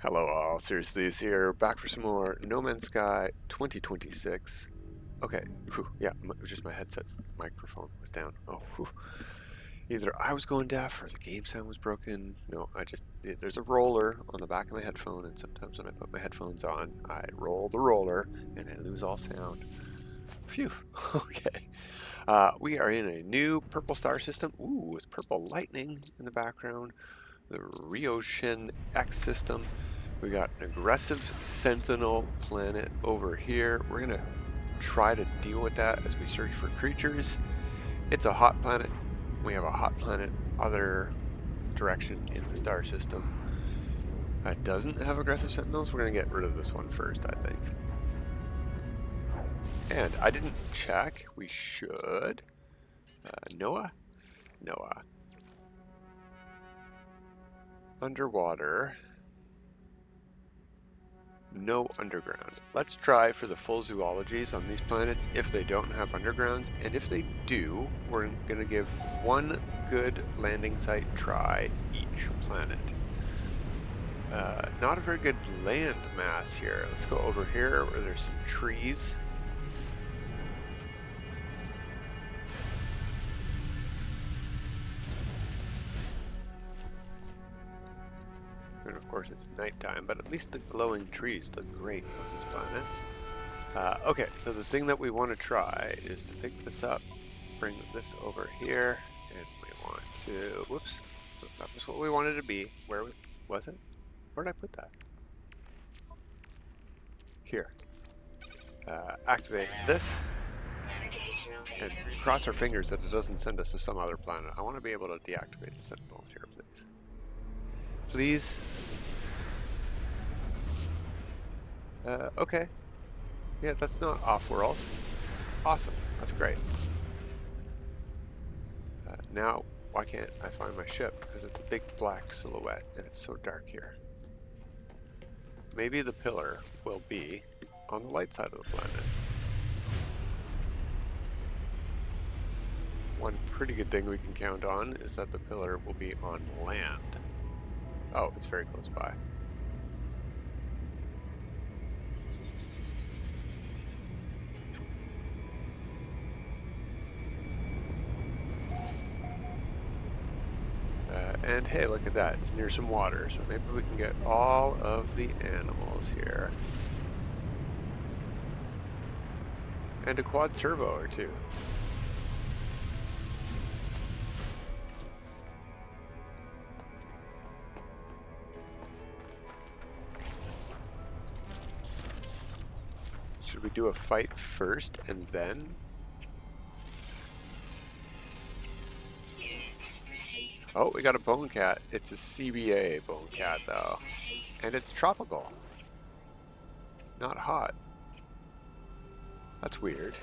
Hello all, Seriously is here, back for some more No Man's Sky 2026. Okay, whew, yeah, just my headset microphone was down. Oh, whew. Either I was going deaf or the game sound was broken. No, there's a roller on the back of my headphone, and sometimes when I put my headphones on, I roll the roller and I lose all sound. Phew, okay. We are in a new purple star system. Ooh, with purple lightning in the background. The Ryoshin X system. We got an aggressive Sentinel planet over here. We're gonna try to deal with that as we search for creatures. It's a hot planet. We have a hot planet other direction in the star system. That doesn't have aggressive Sentinels. We're gonna get rid of this one first, I think. And I didn't check. We should. Noah? Underwater. No underground. Let's try for the full zoologies on these planets if they don't have undergrounds, and if they do, we're going to give one good landing site try each planet. Not a very good land mass here. Let's go over here where there's some trees. And of course it's nighttime, but at least the glowing trees look great on these planets. Okay, so the thing that we want to try is to pick this up, bring this over here, and we want to, whoops, that was what we wanted to be. Where was it? Where did I put that? Here. Activate this, and cross our fingers that it doesn't send us to some other planet. I want to be able to deactivate the Sentinels here, please. Please. Okay. Yeah, that's not off-world. Awesome. That's great. Now, why can't I find my ship? Because it's a big black silhouette and it's so dark here. Maybe the pillar will be on the light side of the planet. One pretty good thing we can count on is that the pillar will be on land. Oh, it's very close by. And hey, look at that. It's near some water, so maybe we can get all of the animals here. And a quad servo or two. Should we do a fight first and then? Oh, we got a bone cat. It's a CBA bone cat though. And it's tropical. Not hot. That's weird.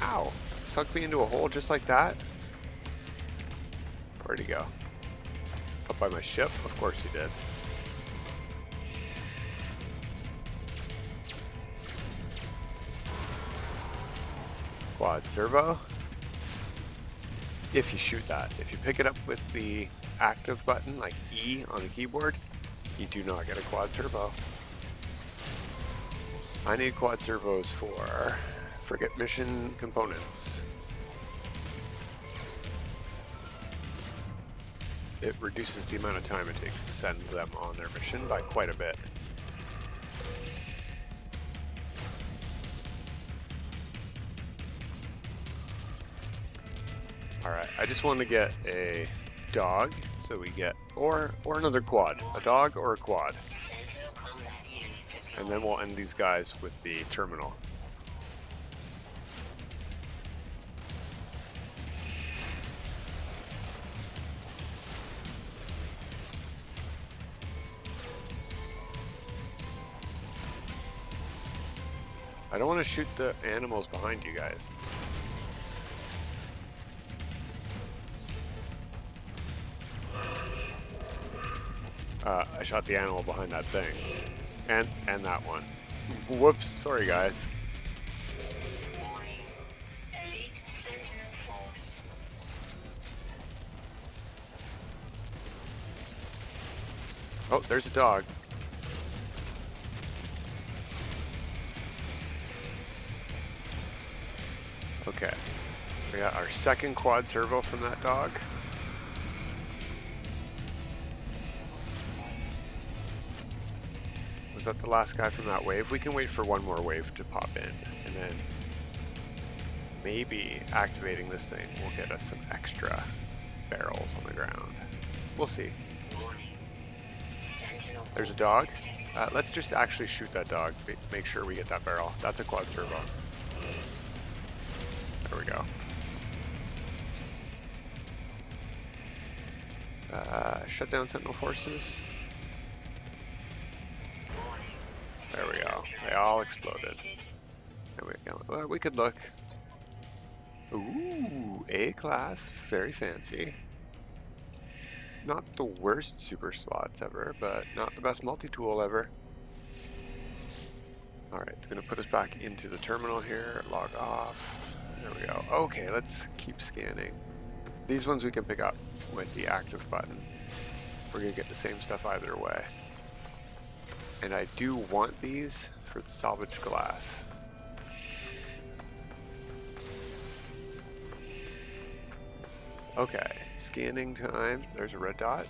Ow. Sunk me into a hole just like that? Where'd he go? Up by my ship? Of course he did. Quad servo. If you shoot that. If you pick it up with the active button, like E on the keyboard, you do not get a quad servo. I need quad servos for frigate mission components. It reduces the amount of time it takes to send them on their mission by quite a bit. Alright, I just want to get a dog, so we get, or another quad. A dog or a quad. And then we'll end these guys with the terminal. I don't want to shoot the animals behind you guys. I shot the animal behind that thing. And that one. Whoops, sorry guys. Oh, there's a dog. Okay. We got our second quad servo from that dog. Was that the last guy from that wave? We can wait for one more wave to pop in, and then maybe activating this thing will get us some extra barrels on the ground. We'll see. There's a dog. Let's just actually shoot that dog. Make sure we get that barrel. That's a quad servo. There we go. Shut down Sentinel forces. There we go. They all exploded. There we go. Well, we could look. Ooh, A class, very fancy. Not the worst super slots ever, but not the best multi-tool ever. Alright, it's gonna put us back into the terminal here. Log off. There we go. Okay, let's keep scanning. These ones we can pick up with the active button. We're gonna get the same stuff either way. And I do want these for the salvage glass. Okay, scanning time. There's a red dot.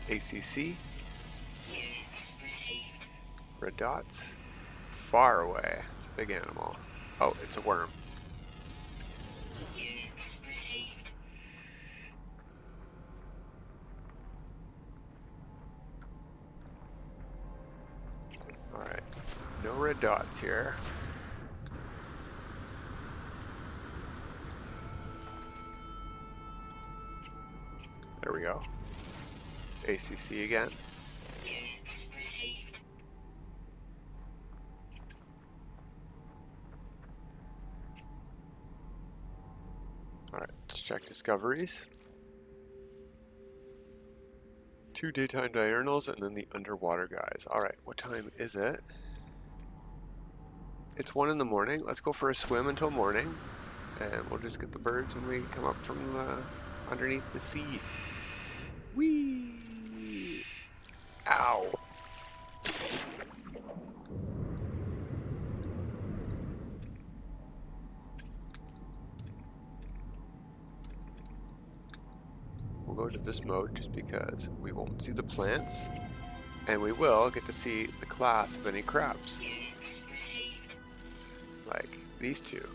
ACC. Red dots. Far away. It's a big animal. Oh, it's a worm. Alright, no red dots here. There we go. ACC again. Alright, let's check discoveries. 2 daytime diurnals and then the underwater guys. Alright, what time is it? It's 1 in the morning. Let's go for a swim until morning. And we'll just get the birds when we come up from underneath the sea. Whee! Ow! We'll go to this mode just because we won't see the plants, and we will get to see the class of any crabs. Like these two.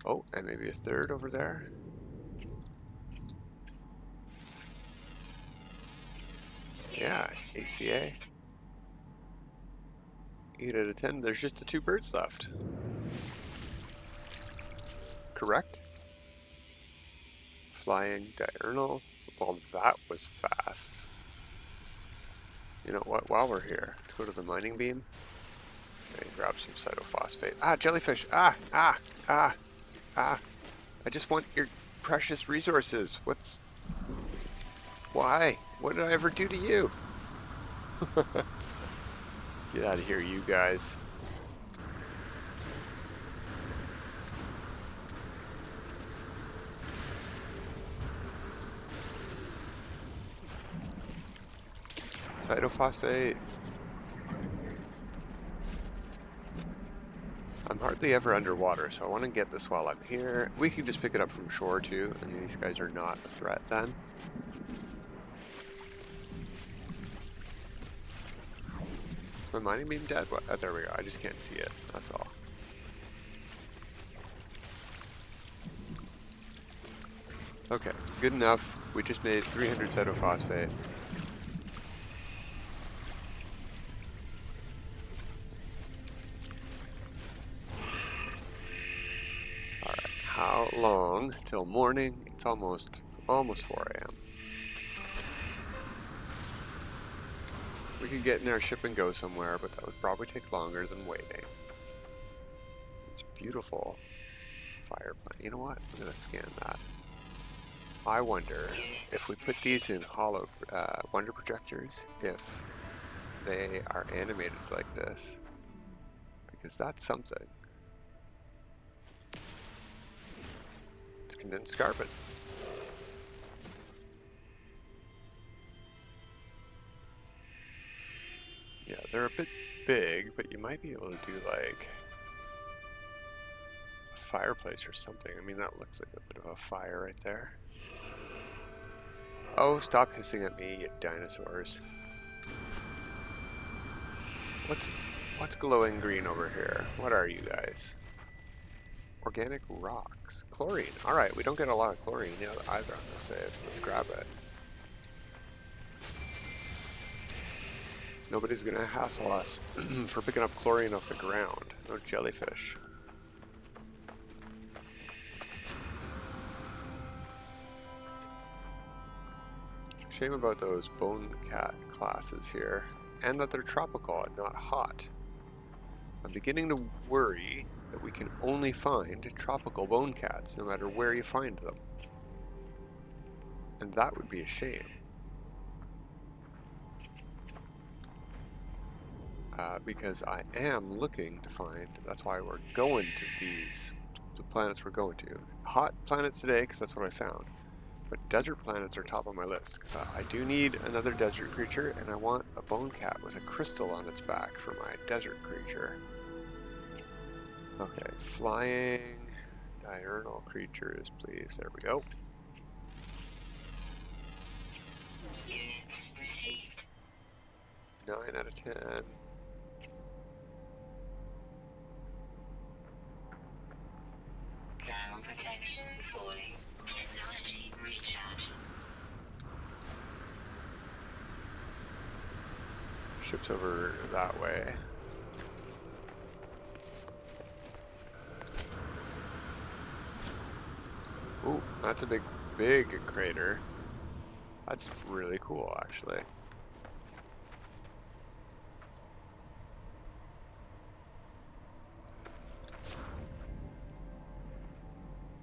Oh, and maybe a third over there. Yeah, ACA. 8 out of 10. There's just the 2 birds left. Correct? Flying diurnal. Well, that was fast. You know what? While we're here, let's go to the mining beam and grab some cytophosphate. Ah, jellyfish! Ah! Ah! Ah! Ah! I just want your precious resources. What's... Why? What did I ever do to you? Get out of here, you guys. Cytophosphate. I'm hardly ever underwater, so I want to get this while I'm here. We can just pick it up from shore too, and these guys are not a threat then. Is my mining beam dead? What? Oh, there we go. I just can't see it. That's all. Okay, good enough. We just made 300 cytophosphate. How long till morning? It's almost 4 a.m. We could get in our ship and go somewhere, but that would probably take longer than waiting. It's beautiful fire plant. You know what? I'm gonna scan that. I wonder if we put these in hollow wonder projectors, if they are animated like this, because that's something. Condensed carbon. Yeah, they're a bit big, but you might be able to do like a fireplace or something. I mean, that looks like a bit of a fire right there. Oh, stop hissing at me, you dinosaurs. What's glowing green over here? What are you guys? Organic rocks. Chlorine. Alright, we don't get a lot of chlorine either on this save. Let's grab it. Nobody's gonna hassle us for picking up chlorine off the ground. No jellyfish. Shame about those bone cat classes here, and that they're tropical and not hot. I'm beginning to worry that we can only find tropical bone cats no matter where you find them. And that would be a shame. Because I am looking to find, that's why we're going to the planets we're going to. Hot planets today, because that's what I found. But desert planets are top of my list, because I do need another desert creature, and I want a bone cat with a crystal on its back for my desert creature. Okay, flying diurnal creatures, please. There we go. Units received. 9 out of 10. Thermal protection falling. Technology recharge. Ship's over that way. Ooh, that's a big crater. That's really cool, actually.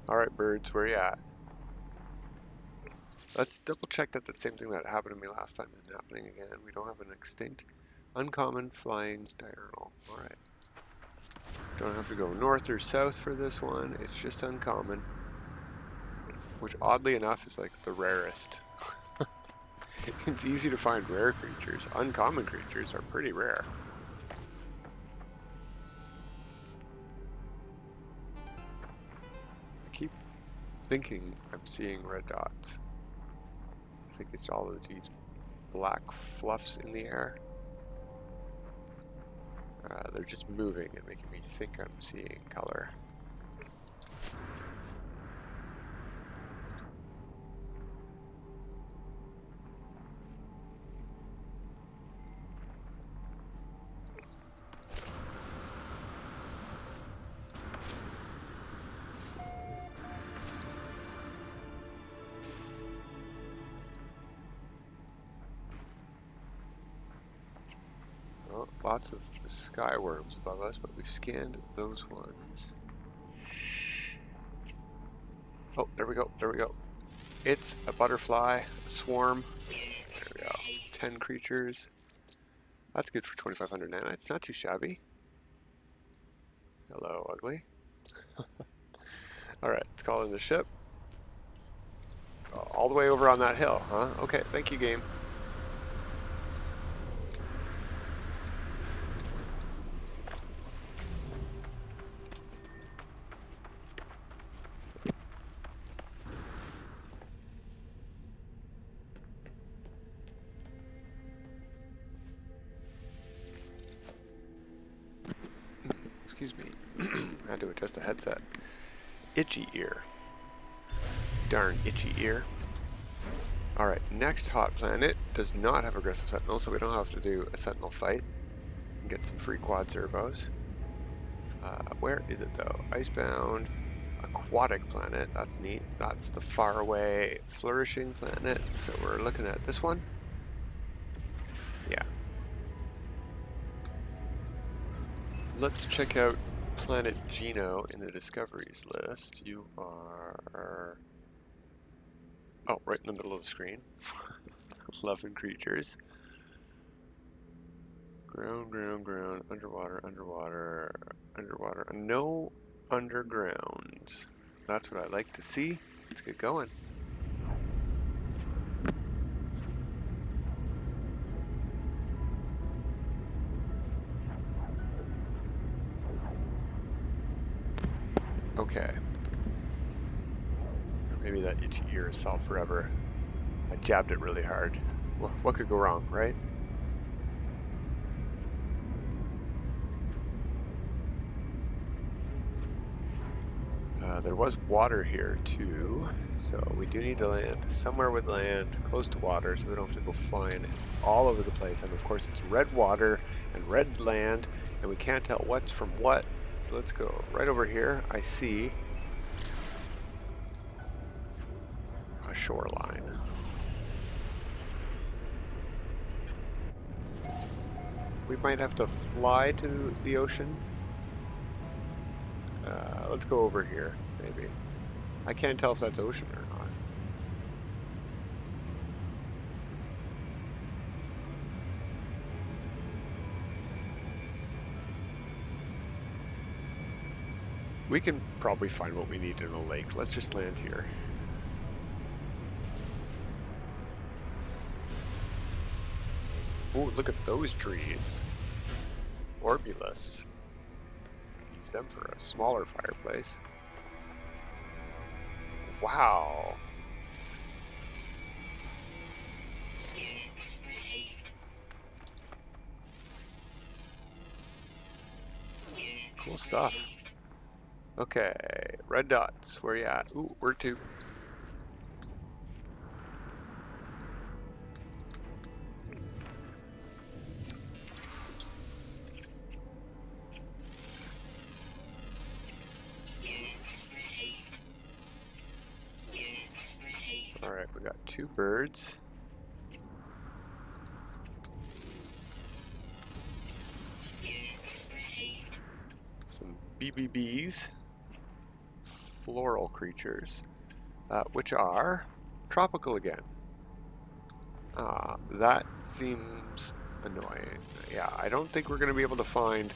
Alright, birds, where you at? Let's double check that the same thing that happened to me last time isn't happening again. We don't have an extinct, uncommon flying diurnal. Alright. Don't have to go north or south for this one. It's just uncommon. Which, oddly enough, is like the rarest. It's easy to find rare creatures. Uncommon creatures are pretty rare. I keep thinking I'm seeing red dots. I think it's all of these black fluffs in the air. They're just moving and making me think I'm seeing color. Lots of sky worms above us, but we've scanned those ones. Oh, there we go, there we go. It's a butterfly, a swarm. There we go. 10 creatures. That's good for 2,500 nanites. Not too shabby. Hello, ugly. Alright, let's call in the ship. All the way over on that hill, huh? Okay, thank you, game. Excuse me. I had to adjust the headset. Itchy ear. Darn itchy ear. Alright, next hot planet does not have aggressive sentinels, so we don't have to do a sentinel fight. And get some free quad servos. Where is it though? Icebound, aquatic planet. That's neat. That's the faraway flourishing planet. So we're looking at this one. Yeah. Let's check out planet Xeno in the discoveries list. You are... Oh, right in the middle of the screen. Loving creatures. Ground, ground, ground, underwater, underwater, underwater. No underground. That's what I like to see. Let's get going. Okay. Maybe that itchy ear is solved forever. I jabbed it really hard. What could go wrong, right? There was water here too, so we do need to land somewhere with land, close to water, so we don't have to go flying all over the place. And of course it's red water and red land, and we can't tell what's from what. So let's go right over here. I see a shoreline. We might have to fly to the ocean. Let's go over here, maybe. I can't tell if that's ocean or not. We can probably find what we need in a lake. Let's just land here. Oh, look at those trees. Orbulus. Use them for a smaller fireplace. Wow. Units received. Units Cool stuff. received. Okay, red dots. Where you at? Ooh, where to? Alright, we got 2 birds. Some BBBs. Floral creatures. Which are tropical again. That seems annoying. Yeah, I don't think we're going to be able to find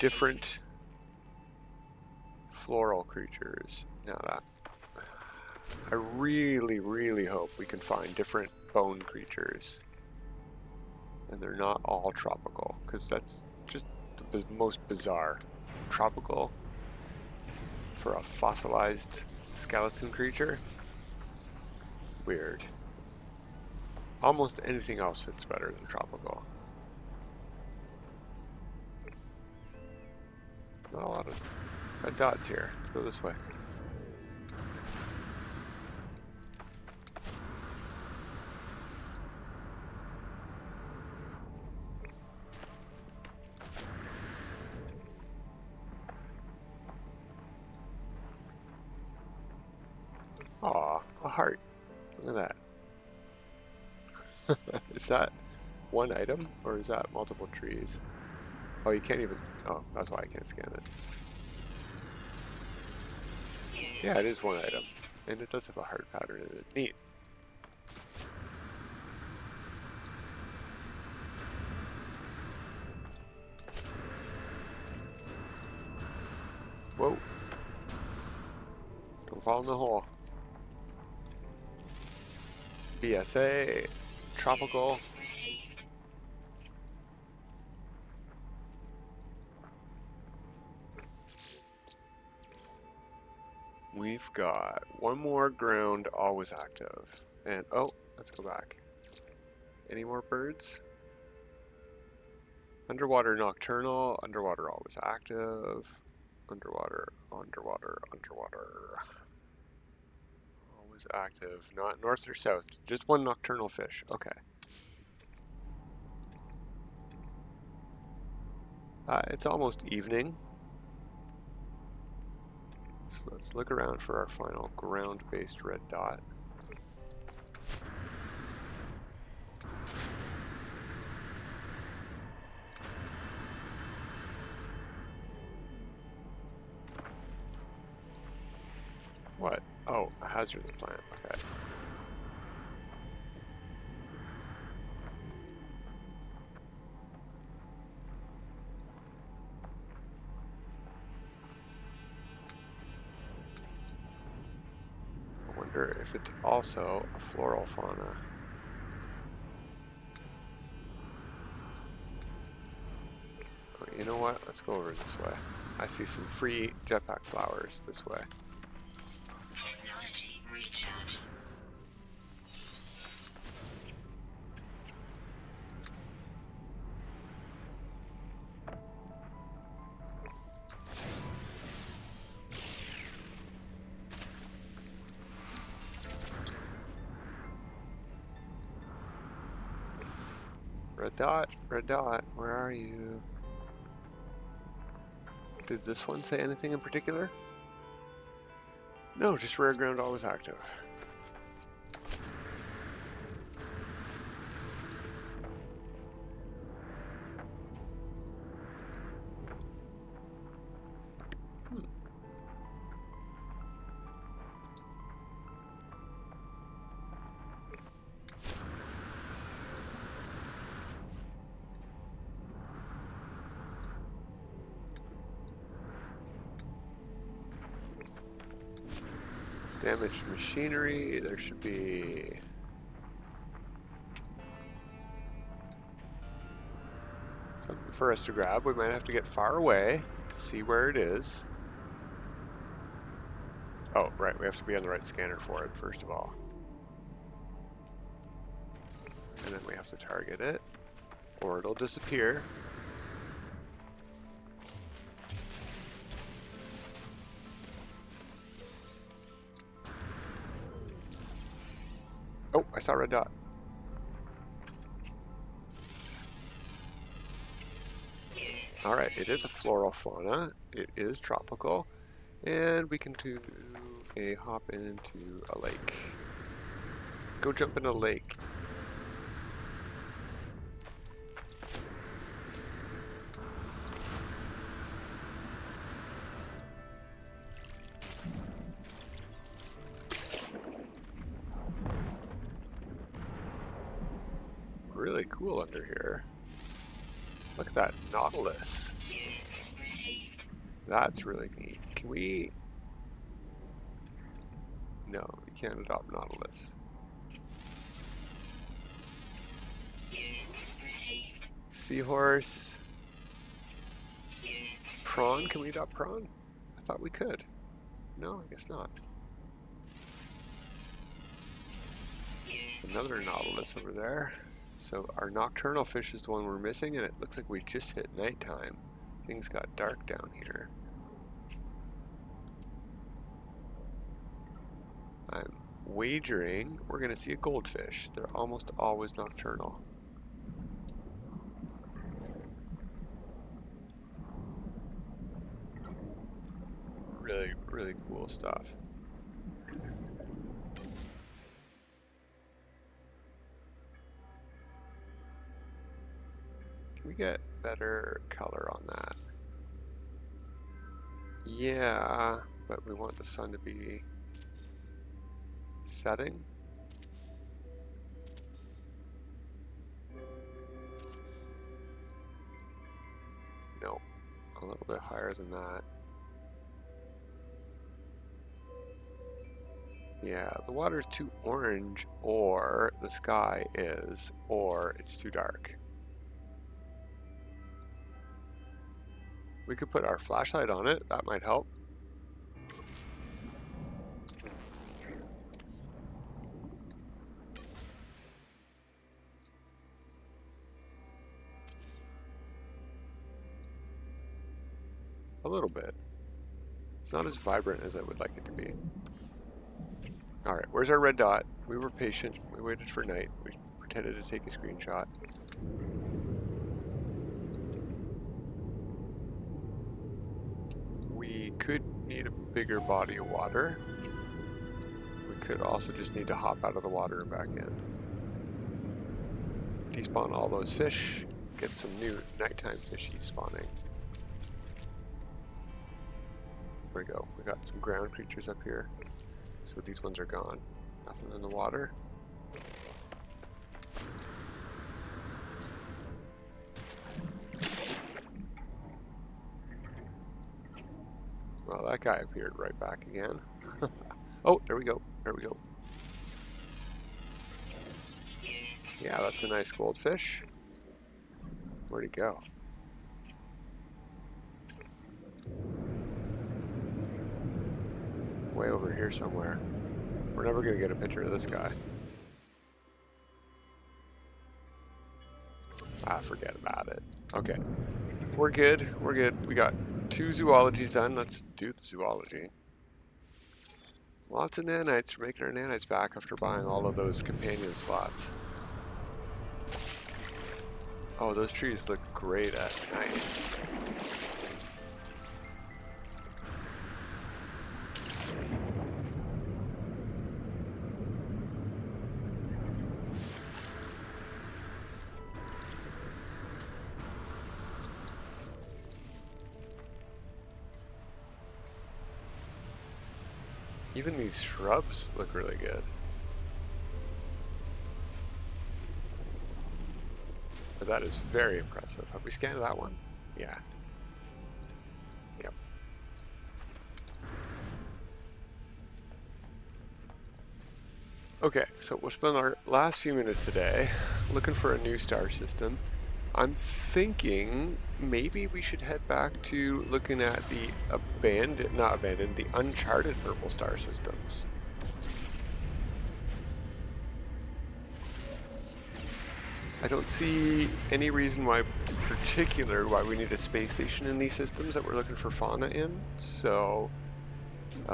different floral creatures. Now that I really, really hope we can find different bone creatures. And they're not all tropical, because that's just the most bizarre. Tropical for a fossilized skeleton creature? Weird. Almost anything else fits better than tropical. Not a lot of red dots here. Let's go this way. Aw, a heart. Look at that. Is that one item, or is that multiple trees? Oh, you can't even... Oh, that's why I can't scan it. Yeah, it is one item. And it does have a heart pattern in it. Neat. Whoa. Don't fall in the hole. BSA, tropical. We've got one more ground always active. And oh, let's go back. Any more birds? Underwater nocturnal, underwater always active. Underwater, underwater, underwater. Always active. Not north or south. Just one nocturnal fish. Okay. It's almost evening. So let's look around for our final ground-based red dot. What? Oh, a hazardous plant. Okay. I wonder if it's also a floral fauna. Oh, you know what? let's go over this way. I see some free jetpack flowers this way. Technology recharge. Red dot, where are you? Did this one say anything in particular? No, just rare ground always active. Damaged machinery, there should be something for us to grab. We might have to get far away to see where it is. Oh, right, we have to be on the right scanner for it, first of all. And then we have to target it, or it'll disappear. Oh, I saw a red dot. Alright, it is a floral fauna. It is tropical. And we can do a hop into a lake. Go jump in a lake. Really cool under here. Look at that Nautilus. That's really neat. Can we... No, you can't adopt Nautilus. Seahorse. Prawn, can we adopt prawn? I thought we could. No, I guess not. Another Nautilus over there. So our nocturnal fish is the one we're missing, and it looks like we just hit nighttime. Things got dark down here. I'm wagering we're going to see a goldfish. They're almost always nocturnal. Really, really cool stuff. Can we get better color on that? Yeah, but we want the sun to be setting. No, a little bit higher than that. Yeah, the water's too orange, or the sky is, or it's too dark. We could put our flashlight on it, that might help. A little bit. It's not as vibrant as I would like it to be. Alright, where's our red dot? We were patient, we waited for night, we pretended to take a screenshot. We could need a bigger body of water. We could also just need to hop out of the water and back in. Despawn all those fish, get some new nighttime fishies spawning. There we go, we got some ground creatures up here. So these ones are gone. Nothing in the water. Well, that guy appeared right back again. Oh, there we go. There we go. Yeah, that's a nice goldfish. Where'd he go? way over here somewhere. We're never going to get a picture of this guy. Ah, forget about it. Okay. We're good. We're good. We got 2 zoologies done. Let's do the zoology. Lots of nanites. We're making our nanites back after buying all of those companion slots. Oh, those trees look great at night. Even these shrubs look really good. But that is very impressive. Have we scanned that one? Yeah. Yep. Okay, so we'll spend our last few minutes today looking for a new star system. I'm thinking maybe we should head back to looking at the the uncharted purple star systems. I don't see any reason why we need a space station in these systems that we're looking for fauna in, so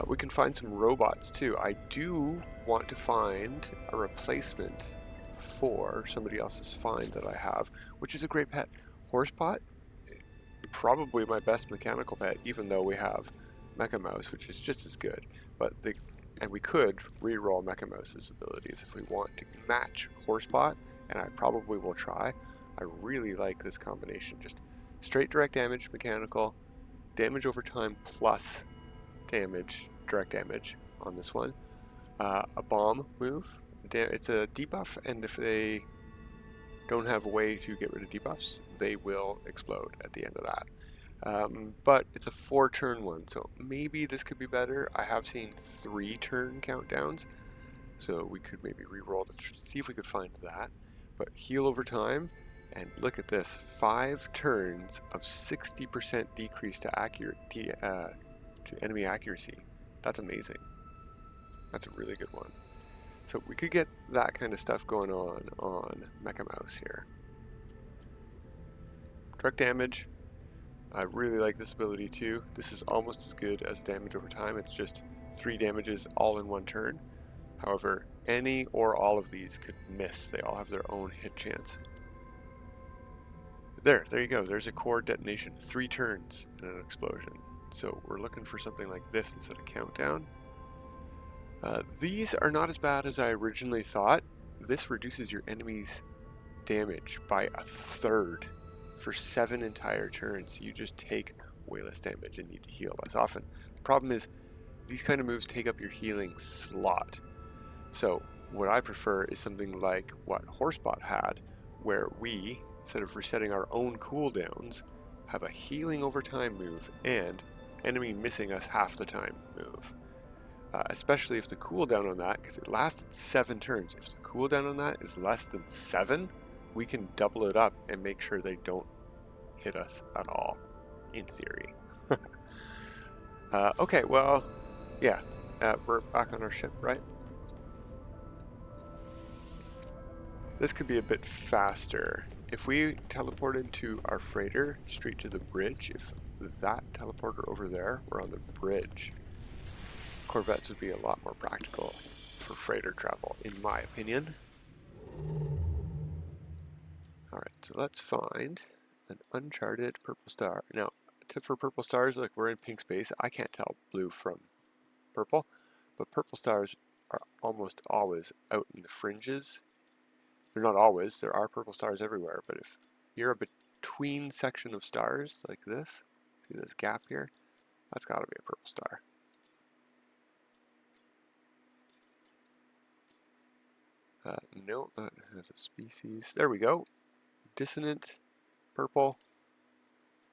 we can find some robots too. I do want to find a replacement for somebody else's find that I have, which is a great pet. Horsepot, probably my best mechanical pet, even though we have Mecha Mouse, which is just as good. And we could re-roll Mecha Mouse's abilities if we want to match Horsepot, and I probably will try. I really like this combination. Just straight direct damage, mechanical, damage over time plus damage, direct damage on this one. A bomb move. It's a debuff, and if they don't have a way to get rid of debuffs, they will explode at the end of that. But it's a 4-turn one, so maybe this could be better. I have seen 3-turn countdowns, so we could maybe re-roll to see if we could find that. But heal over time, and look at this, 5 turns of 60% decrease to enemy accuracy. That's amazing. That's a really good one. So we could get that kind of stuff going on Mecha Mouse here. Direct damage. I really like this ability too. This is almost as good as damage over time. It's just 3 damages all in 1 turn. However, any or all of these could miss. They all have their own hit chance. There you go. There's a core detonation. 3 turns and an explosion. So we're looking for something like this instead of countdown. These are not as bad as I originally thought. This reduces your enemy's damage by 1/3 for 7 entire turns. You just take way less damage and need to heal less often. The problem is these kind of moves take up your healing slot. So what I prefer is something like what Horsepot had, where we, instead of resetting our own cooldowns, have a healing over time move and enemy missing us half the time move. Especially if the cooldown on that, because it lasted 7 turns, if the cooldown on that is less than 7, we can double it up and make sure they don't hit us at all, in theory. Okay, well, yeah, we're back on our ship, right? This could be a bit faster. If we teleported to our freighter straight to the bridge, if that teleporter over there were on the bridge, Corvettes would be a lot more practical for freighter travel, in my opinion. Alright, so let's find an uncharted purple star. Now, tip for purple stars, like we're in pink space, I can't tell blue from purple, but purple stars are almost always out in the fringes. They're not always, there are purple stars everywhere, but if you're a between section of stars like this, see this gap here, that's got to be a purple star. No, that has a species. There we go. Dissonant purple.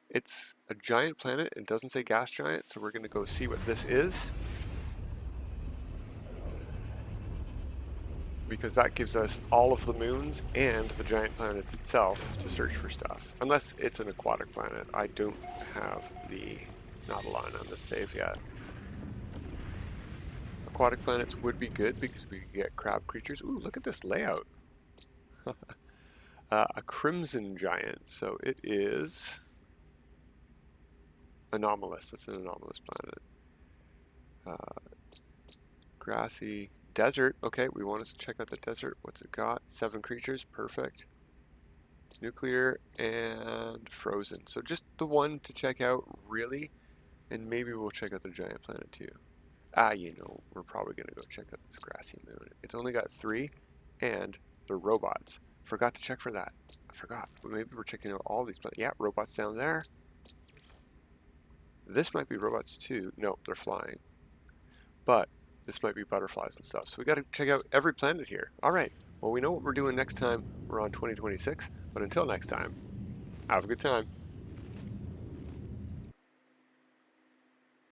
It's a giant planet. It doesn't say gas giant, so we're going to go see what this is. Because that gives us all of the moons and the giant planet itself to search for stuff. Unless it's an aquatic planet. I don't have the Nautilon on the save yet. aquatic planets would be good because we could get crab creatures. Ooh, look at this layout. A crimson giant. So it is anomalous. That's an anomalous planet. Grassy desert. Okay, we want to check out the desert. What's it got? 7 creatures. Perfect. Nuclear and frozen. So just the one to check out, really. And maybe we'll check out the giant planet too. We're probably going to go check out this grassy moon. It's only got 3, and they're robots. Forgot to check for that. I forgot. But maybe we're checking out all these planets. Yeah, robots down there. This might be robots too. No, they're flying. But this might be butterflies and stuff. So we got to check out every planet here. All right. Well, we know what we're doing next time. We're on 2026. But until next time, have a good time.